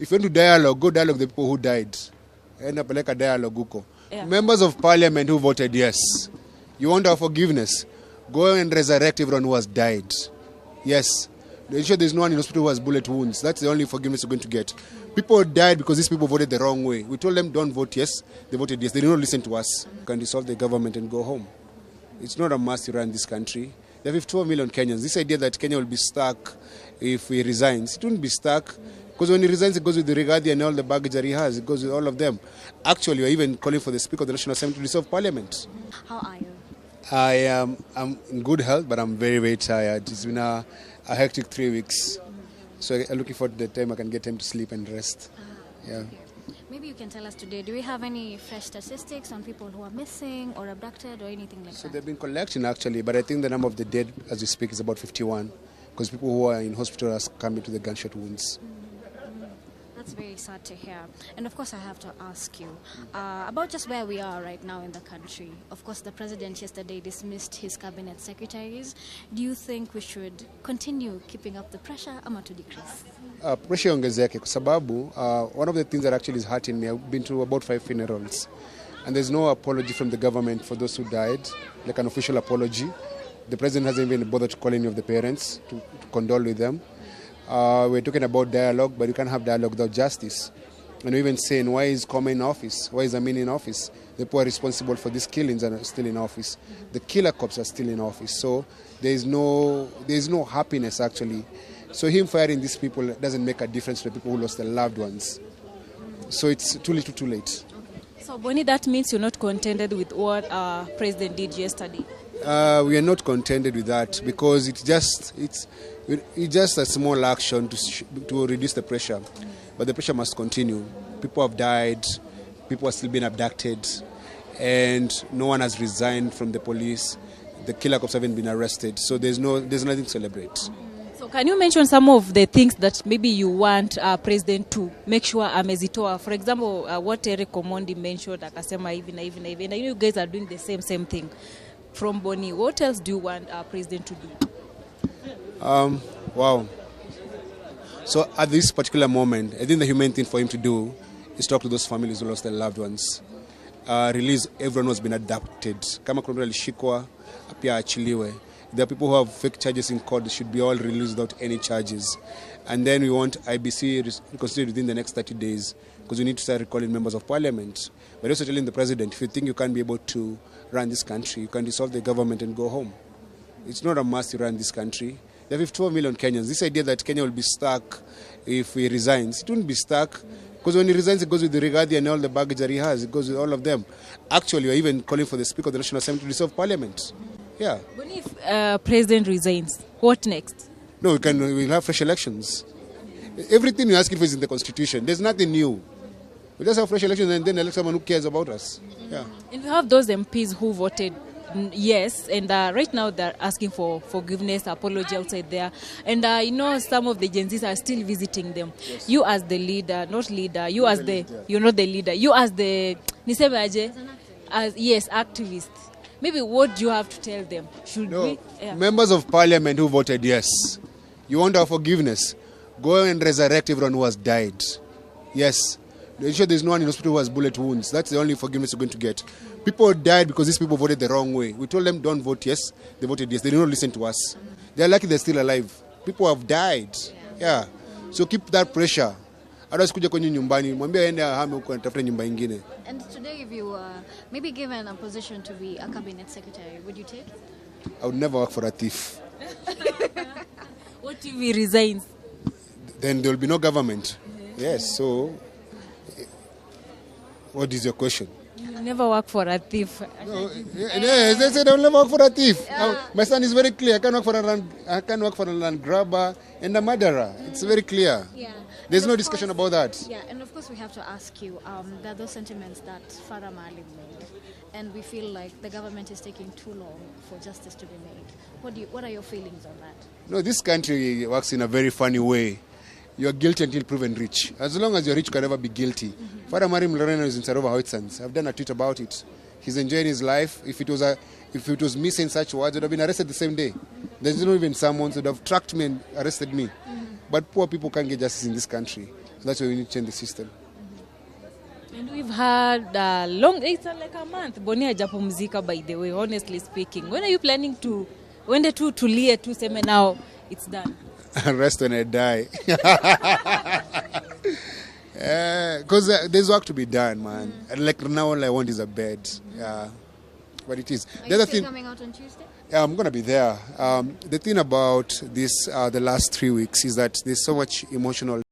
If you want to dialogue, go dialogue with the people who died. End up like a dialogue huko. Yeah. Members of parliament who voted yes. You want our forgiveness? Go and resurrect everyone who has died. Yes. Ensure there's no one in hospital who has bullet wounds. That's the only forgiveness you're going to get. People died because these people voted the wrong way. We told them don't vote yes. They voted yes. They did not listen to us. You can dissolve the government and go home. It's not a must to run this country. There are 12 million Kenyans. This idea that Kenya will be stuck if he resigns, it won't be stuck. Because when he resigns, it goes with the Rigathi and all the baggage that he has. It goes with all of them. Actually, we're even calling for the Speaker of the National Assembly to dissolve Parliament. How are you? I'm in good health, but I'm very, very tired. It's been a hectic 3 weeks. So I'm looking forward to the time I can get time to sleep and rest. Yeah. Okay. Maybe you can tell us today, do we have any fresh statistics on people who are missing or abducted or anything like So that? they've been collecting actually, but I think the number of the dead as we speak is about 51. Because people who are in hospital are coming to the gunshot wounds. That's very sad to hear. And of course I have to ask you about just where we are right now in the country. Of course the president yesterday dismissed his cabinet secretaries. Do you think we should continue keeping up the pressure ama to decrease? Pressure ongezeke kwa sababu one of the things that actually is hurting me, I've been to about 5 funerals and there's no apology from the government for those who died, like an official apology. The president hasn't even bothered to call any of the parents to condole with them. We're talking about dialogue, but you can't have dialogue without justice. And we're even saying, why is Koma in office? Why is Amin in office? The people are responsible for these killings are still in office. The killer cops are still in office. So there is no happiness actually. So him firing these people doesn't make a difference to the people who lost their loved ones. So it's too little too late. So Bonnie, that means you're not contented with what President did yesterday? We are not contented with that because it's just a small action to reduce the pressure. But the pressure must continue. People have died, people are still being abducted, and no one has resigned from the police. The killer cops haven't been arrested, so there's nothing to celebrate. So can you mention some of the things that maybe you want President to make sure amezitoa? For example, what Eric Omondi mentioned, akasema hivi na hivi na hivi, and you guys are doing the same thing. From Bonnie, what else do you want our president to do? Wow. So at this particular moment, I think the humane thing for him to do is talk to those families who lost their loved ones. Release everyone who has been abducted. Kama kuna mtu alishikwa, pia aachiliwe. There are people who have fake charges in court. They should be all released without any charges. And then we want IBC reconsidered within the next 30 days because we need to start recalling members of parliament. But also telling the president, if you think you can't be able to run this country, you can dissolve the government and go home. It's not a must to run this country. There are 12 million Kenyans. This idea that Kenya will be stuck if he resigns, it won't be stuck. Because when he resigns, it goes with the Rigathi and all the baggage that he has. It goes with all of them. Actually, we're even calling for the Speaker of the National Assembly to dissolve Parliament. Yeah. But if President resigns, what next? No, we'll have fresh elections. Everything we're asking for is in the Constitution. There's nothing new. We just have fresh elections and then elect someone who cares about us. Yeah. And we have those MPs who voted yes, and right now they're asking for forgiveness, apology outside there. And some of the Gen Zs are still visiting them. Yes. You as the leader, not leader, you're not the leader. You as the, activist. Maybe what do you have to tell them? Members of parliament who voted yes. You want our forgiveness? Go and resurrect everyone who has died. Yes. Ensure there's no one in hospital who has bullet wounds. That's the only forgiveness you're going to get. People died because these people voted the wrong way. We told them don't vote yes. They voted yes. They did not listen to us. They're lucky they're still alive. People have died. Yeah. So keep that pressure. Otherwise kuja kwenye nyumbani, mwambie aende ahame huko atafute nyumba nyingine. And today if you maybe given a position to be a cabinet secretary, would you take? I would never work for a thief. What if he resigns? Then there will be no government. Yes, so what is your question? You never work for a thief. No, yes, they said I will never work for a thief. My son is very clear. I can't work for a land grabber and a murderer. It's very clear. Yeah. There's no discussion about that. Yeah, and of course we have to ask you, there are those sentiments that Farah Maalim made, and we feel like the government is taking too long for justice to be made. What are your feelings on that? No, this country works in a very funny way. You are guilty until proven rich. As long as you're rich, you can never be guilty. Farah Maalim Lorena is in Sarova Hoytsans. I've done a tweet about it. He's enjoying his life. If it was me saying such words, I would have been arrested the same day. There's not even someone who would have tracked me and arrested me. But poor people can't get justice in this country. So that's why we need to change the system. And we've had long, it's like a month. Boni hajapumzika, by the way, honestly speaking. When are you planning to, when the two tulie to say now it's done? Rest when I die. Because there's work to be done, man. Like now all I want is a bed. Yeah. But it is. Are you still coming out on Tuesday? Yeah, I'm going to be there. The thing about this, the last 3 weeks, is that there's so much emotional